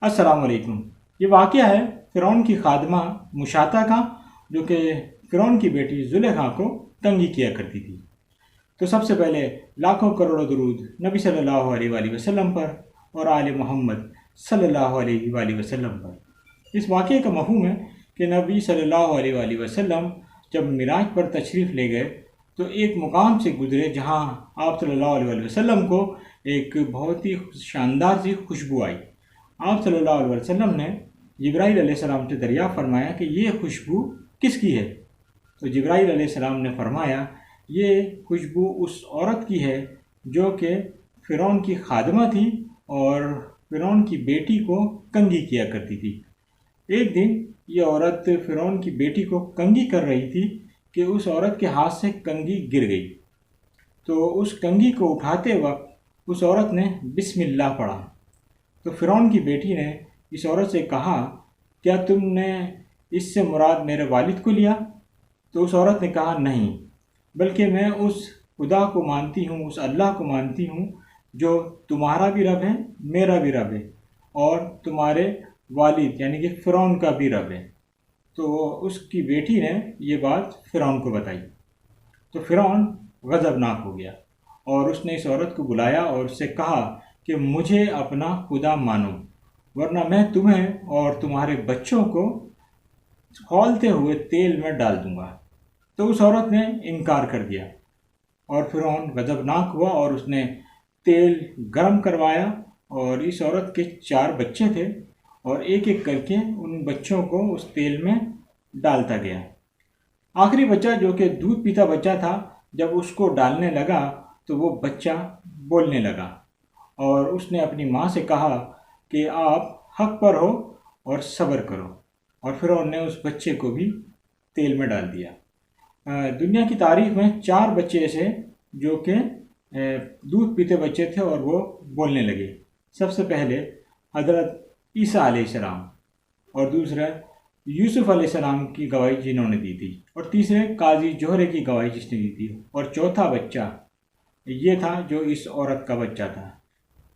السلام علیکم۔ یہ واقعہ ہے فرعون کی خادمہ مشاطہ کا، جو کہ فرعون کی بیٹی زلیخا کو تنگی کیا کرتی تھی۔ تو سب سے پہلے لاکھوں کروڑوں درود نبی صلی اللہ علیہ وآلہ وسلم پر اور آل محمد صلی اللہ علیہ وآلہ وسلم پر۔ اس واقعے کا مفہوم ہے کہ نبی صلی اللہ علیہ وآلہ وسلم جب معراج پر تشریف لے گئے تو ایک مقام سے گزرے جہاں آپ صلی اللہ علیہ وآلہ وسلم کو ایک بہت ہی شاندار سی خوشبو آئی۔ آپ صلی اللہ علیہ وسلم نے جبرائیل علیہ السلام سے دریافت فرمایا کہ یہ خوشبو کس کی ہے؟ تو جبرائیل علیہ السلام نے فرمایا یہ خوشبو اس عورت کی ہے جو کہ فرعون کی خادمہ تھی اور فرعون کی بیٹی کو کنگھی کیا کرتی تھی۔ ایک دن یہ عورت فرعون کی بیٹی کو کنگھی کر رہی تھی کہ اس عورت کے ہاتھ سے کنگھی گر گئی۔ تو اس کنگھی کو اٹھاتے وقت اس عورت نے بسم اللہ پڑھا۔ تو فرعون کی بیٹی نے اس عورت سے کہا کیا تم نے اس سے مراد میرے والد کو لیا؟ تو اس عورت نے کہا نہیں، بلکہ میں اس خدا کو مانتی ہوں، اس اللہ کو مانتی ہوں جو تمہارا بھی رب ہے، میرا بھی رب ہے اور تمہارے والد یعنی کہ فرعون کا بھی رب ہے۔ تو اس کی بیٹی نے یہ بات فرعون کو بتائی۔ تو فرعون غضبناک ہو گیا اور اس نے اس عورت کو بلایا اور اس سے کہا کہ مجھے اپنا خدا مانو، ورنہ میں تمہیں اور تمہارے بچوں کو کھولتے ہوئے تیل میں ڈال دوں گا۔ تو اس عورت نے انکار کر دیا اور فرعون غضبناک ہوا اور اس نے تیل گرم کروایا اور اس عورت کے 4 بچے تھے اور ایک ایک کر کے ان بچوں کو اس تیل میں ڈالتا گیا۔ آخری بچہ جو کہ دودھ پیتا بچہ تھا، جب اس کو ڈالنے لگا تو وہ بچہ بولنے لگا اور اس نے اپنی ماں سے کہا کہ آپ حق پر ہو اور صبر کرو، اور فرعون نے اس بچے کو بھی تیل میں ڈال دیا۔ دنیا کی تاریخ میں 4 بچے ایسے جو کہ دودھ پیتے بچے تھے اور وہ بولنے لگے۔ سب سے پہلے حضرت عیسیٰ علیہ السلام، اور دوسرا یوسف علیہ السلام کی گواہی جنہوں نے دی تھی، اور تیسرے قاضی جوہرے کی گواہی جس نے دی تھی، اور چوتھا بچہ یہ تھا جو اس عورت کا بچہ تھا۔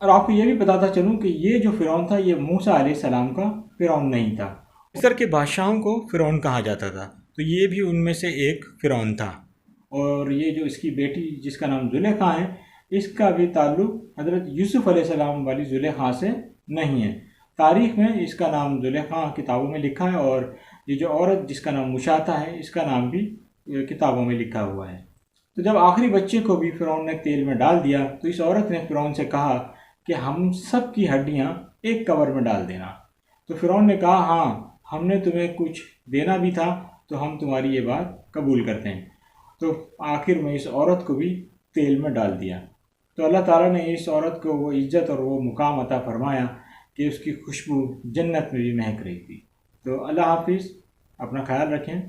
اور آپ کو یہ بھی بتاتا چلوں کہ یہ جو فرعون تھا یہ موسیٰ علیہ السلام کا فرعون نہیں تھا۔ مصر کے بادشاہوں کو فرعون کہا جاتا تھا، تو یہ بھی ان میں سے ایک فرعون تھا۔ اور یہ جو اس کی بیٹی جس کا نام زلیخا ہے، اس کا بھی تعلق حضرت یوسف علیہ السلام والی زلیخا سے نہیں ہے۔ تاریخ میں اس کا نام زلیخا کتابوں میں لکھا ہے، اور یہ جو عورت جس کا نام مشاطہ ہے اس کا نام بھی کتابوں میں لکھا ہوا ہے۔ تو جب آخری بچے کو بھی فرعون نے تیل میں ڈال دیا تو اس عورت نے فرعون سے کہا کہ ہم سب کی ہڈیاں ایک کور میں ڈال دینا۔ تو فرعون نے کہا ہاں، ہم نے تمہیں کچھ دینا بھی تھا تو ہم تمہاری یہ بات قبول کرتے ہیں۔ تو آخر میں اس عورت کو بھی تیل میں ڈال دیا۔ تو اللہ تعالیٰ نے اس عورت کو وہ عزت اور وہ مقام عطا فرمایا کہ اس کی خوشبو جنت میں بھی مہک رہی تھی۔ تو اللہ حافظ، اپنا خیال رکھیں۔